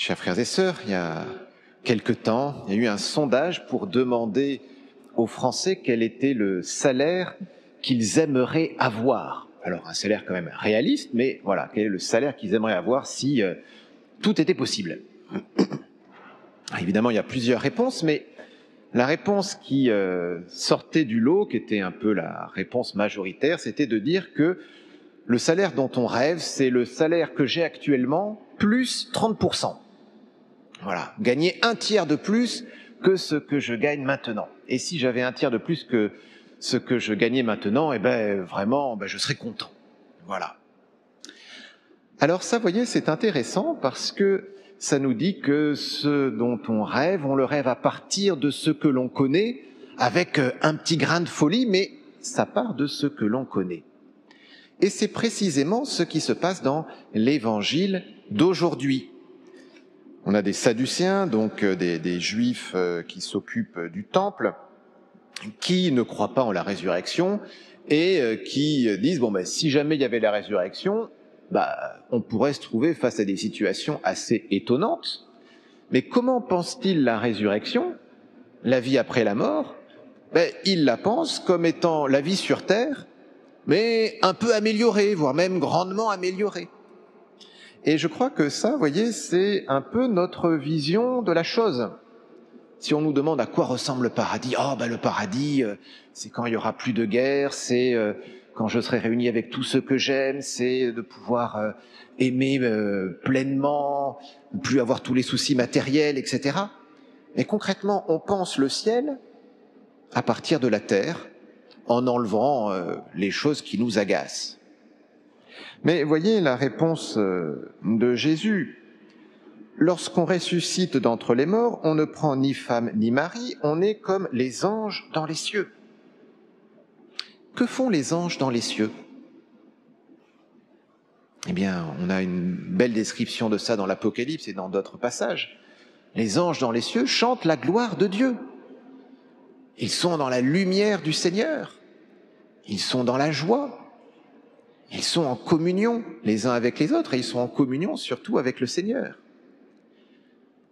Chers frères et sœurs, il y a quelque temps, il y a eu un sondage pour demander aux Français quel était le salaire qu'ils aimeraient avoir. Alors un salaire quand même réaliste, mais voilà, quel est le salaire qu'ils aimeraient avoir si tout était possible. Évidemment, il y a plusieurs réponses, mais la réponse qui sortait du lot, qui était un peu la réponse majoritaire, c'était de dire que le salaire dont on rêve, c'est le salaire que j'ai actuellement, plus 30%. Voilà, gagner un tiers de plus que ce que je gagne maintenant. Et si j'avais un tiers de plus que ce que je gagnais maintenant, vraiment, je serais content. Voilà. Alors ça, vous voyez, c'est intéressant parce que ça nous dit que ce dont on le rêve à partir de ce que l'on connaît, avec un petit grain de folie, mais ça part de ce que l'on connaît. Et c'est précisément ce qui se passe dans l'évangile d'aujourd'hui. On a des Sadducéens, donc des Juifs qui s'occupent du temple, qui ne croient pas en la résurrection et qui disent si jamais il y avait la résurrection, on pourrait se trouver face à des situations assez étonnantes. Mais comment pense-t-il la résurrection, la vie après la mort? Il la pense comme étant la vie sur terre, mais un peu améliorée, voire même grandement améliorée. Et je crois que ça, vous voyez, c'est un peu notre vision de la chose. Si on nous demande à quoi ressemble le paradis, le paradis, c'est quand il y aura plus de guerre, c'est quand je serai réuni avec tous ceux que j'aime, c'est de pouvoir aimer pleinement, ne plus avoir tous les soucis matériels, etc. Mais concrètement, on pense le ciel à partir de la terre, en enlevant les choses qui nous agacent. Mais voyez la réponse de Jésus. Lorsqu'on ressuscite d'entre les morts, on ne prend ni femme ni mari, on est comme les anges dans les cieux. Que font les anges dans les cieux? Eh bien, on a une belle description de ça dans l'Apocalypse et dans d'autres passages. Les anges dans les cieux chantent la gloire de Dieu. Ils sont dans la lumière du Seigneur. Ils sont dans la joie. Ils sont en communion les uns avec les autres et ils sont en communion surtout avec le Seigneur.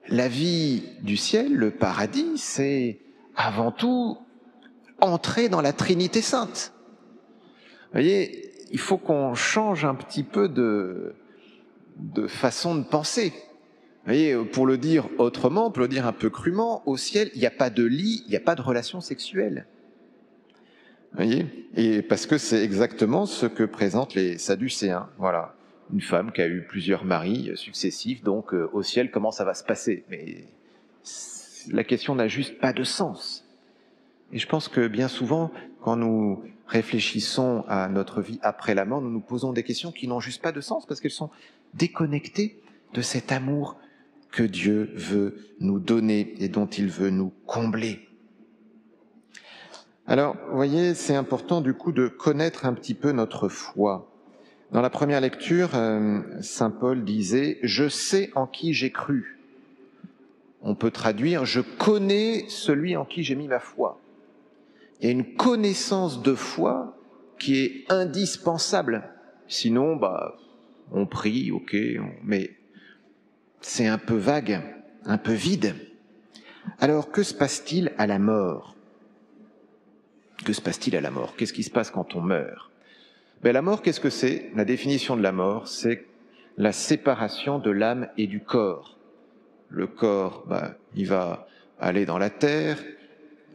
La vie du ciel, le paradis, c'est avant tout entrer dans la Trinité sainte. Vous voyez, il faut qu'on change un petit peu de façon de penser. Vous voyez, pour le dire autrement, pour le dire un peu crûment, au ciel, il n'y a pas de lit, il n'y a pas de relation sexuelle. Vous voyez, et parce que c'est exactement ce que présentent les Sadducéens. Voilà, une femme qui a eu plusieurs maris successifs, donc au ciel, comment ça va se passer? Mais la question n'a juste pas de sens. Et je pense que bien souvent, quand nous réfléchissons à notre vie après la mort, nous nous posons des questions qui n'ont juste pas de sens parce qu'elles sont déconnectées de cet amour que Dieu veut nous donner et dont il veut nous combler. Alors, vous voyez, c'est important du coup de connaître un petit peu notre foi. Dans la première lecture, saint Paul disait « Je sais en qui j'ai cru ». On peut traduire « Je connais celui en qui j'ai mis ma foi ». Il y a une connaissance de foi qui est indispensable. Sinon, on prie, ok, mais c'est un peu vague, un peu vide. Alors, que se passe-t-il à la mort ? Que se passe-t-il à la mort? Qu'est-ce qui se passe quand on meurt? La mort, qu'est-ce que c'est? La définition de la mort, c'est la séparation de l'âme et du corps. Le corps, il va aller dans la terre,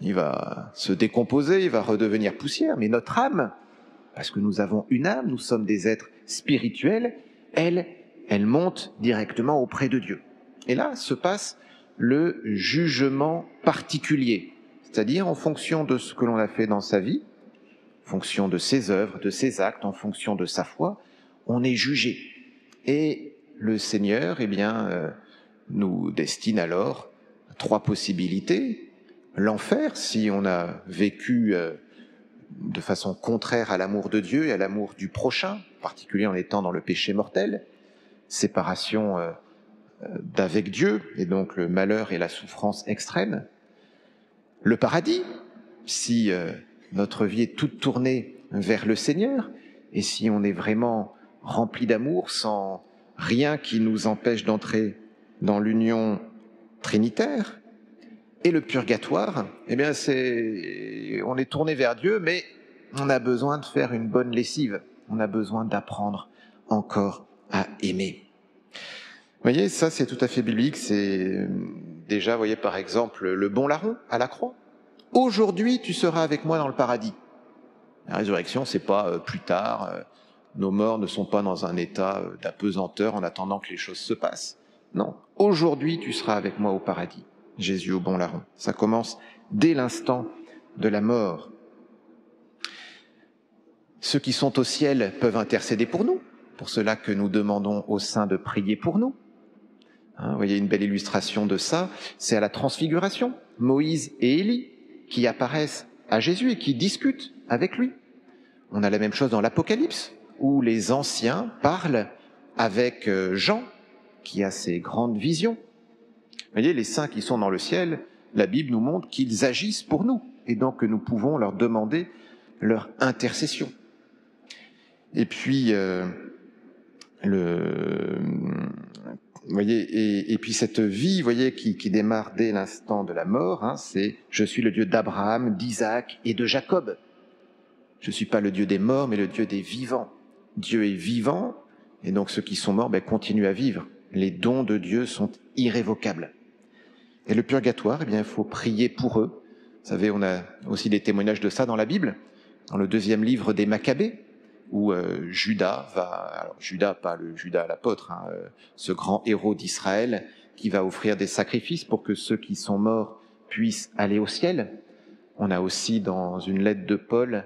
il va se décomposer, il va redevenir poussière, mais notre âme, parce que nous avons une âme, nous sommes des êtres spirituels, elle monte directement auprès de Dieu. Et là se passe le jugement particulier. C'est-à-dire en fonction de ce que l'on a fait dans sa vie, en fonction de ses œuvres, de ses actes, en fonction de sa foi, on est jugé. Et le Seigneur, nous destine alors à 3 possibilités. L'enfer, si on a vécu de façon contraire à l'amour de Dieu et à l'amour du prochain, en particulier en étant dans le péché mortel, séparation d'avec Dieu, et donc le malheur et la souffrance extrême. Le paradis, si notre vie est toute tournée vers le Seigneur, et si on est vraiment rempli d'amour, sans rien qui nous empêche d'entrer dans l'union trinitaire. Et le purgatoire, eh bien on est tourné vers Dieu, mais on a besoin de faire une bonne lessive. On a besoin d'apprendre encore à aimer. Vous voyez, ça c'est tout à fait biblique. C'est déjà, vous voyez par exemple, le bon larron à la croix. Aujourd'hui, tu seras avec moi dans le paradis. La résurrection, c'est pas plus tard. Nos morts ne sont pas dans un état d'apesanteur en attendant que les choses se passent. Non, aujourd'hui, tu seras avec moi au paradis. Jésus au bon larron. Ça commence dès l'instant de la mort. Ceux qui sont au ciel peuvent intercéder pour nous. Pour cela que nous demandons aux saints de prier pour nous. Vous voyez une belle illustration de ça, c'est à la transfiguration. Moïse et Élie qui apparaissent à Jésus et qui discutent avec lui. On a la même chose dans l'Apocalypse, où les anciens parlent avec Jean, qui a ces grandes visions. Vous voyez, les saints qui sont dans le ciel, la Bible nous montre qu'ils agissent pour nous, et donc que nous pouvons leur demander leur intercession. Et puis, vous voyez, et puis cette vie, vous voyez, qui démarre dès l'instant de la mort, c'est « Je suis le Dieu d'Abraham, d'Isaac et de Jacob ». Je ne suis pas le Dieu des morts, mais le Dieu des vivants. Dieu est vivant, et donc ceux qui sont morts continuent à vivre. Les dons de Dieu sont irrévocables. Et le purgatoire, eh bien, il faut prier pour eux. Vous savez, on a aussi des témoignages de ça dans la Bible, dans le 2e livre des Maccabées, où Judas va, alors Judas, pas le Judas l'apôtre, ce grand héros d'Israël, qui va offrir des sacrifices pour que ceux qui sont morts puissent aller au ciel. On a aussi dans une lettre de Paul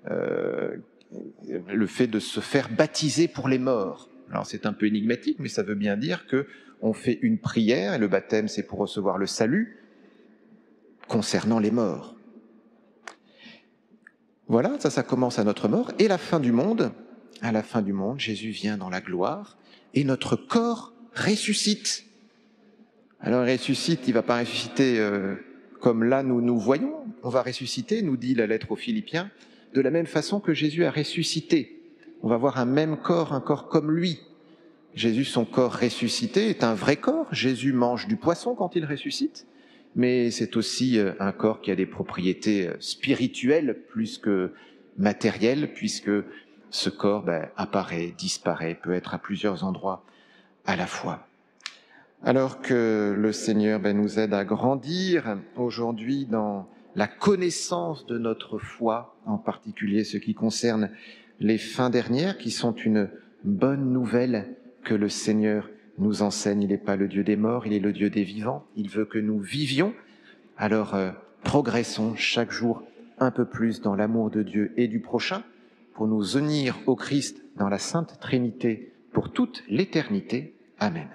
le fait de se faire baptiser pour les morts. Alors c'est un peu énigmatique, mais ça veut bien dire que on fait une prière, et le baptême c'est pour recevoir le salut concernant les morts. Voilà, ça commence à notre mort, et la fin du monde. À la fin du monde, Jésus vient dans la gloire, et notre corps ressuscite. Alors il ressuscite, il ne va pas ressusciter comme là nous voyons, on va ressusciter, nous dit la lettre aux Philippiens, de la même façon que Jésus a ressuscité. On va avoir un même corps, un corps comme lui. Jésus, son corps ressuscité, est un vrai corps. Jésus mange du poisson quand il ressuscite, mais c'est aussi un corps qui a des propriétés spirituelles plus que matérielles, puisque ce corps apparaît, disparaît, peut être à plusieurs endroits à la fois. Alors que le Seigneur nous aide à grandir aujourd'hui dans la connaissance de notre foi, en particulier ce qui concerne les fins dernières, qui sont une bonne nouvelle que le Seigneur nous enseigne. Il n'est pas le Dieu des morts, il est le Dieu des vivants. Il veut que nous vivions. Alors progressons chaque jour un peu plus dans l'amour de Dieu et du prochain pour nous unir au Christ dans la Sainte Trinité pour toute l'éternité. Amen.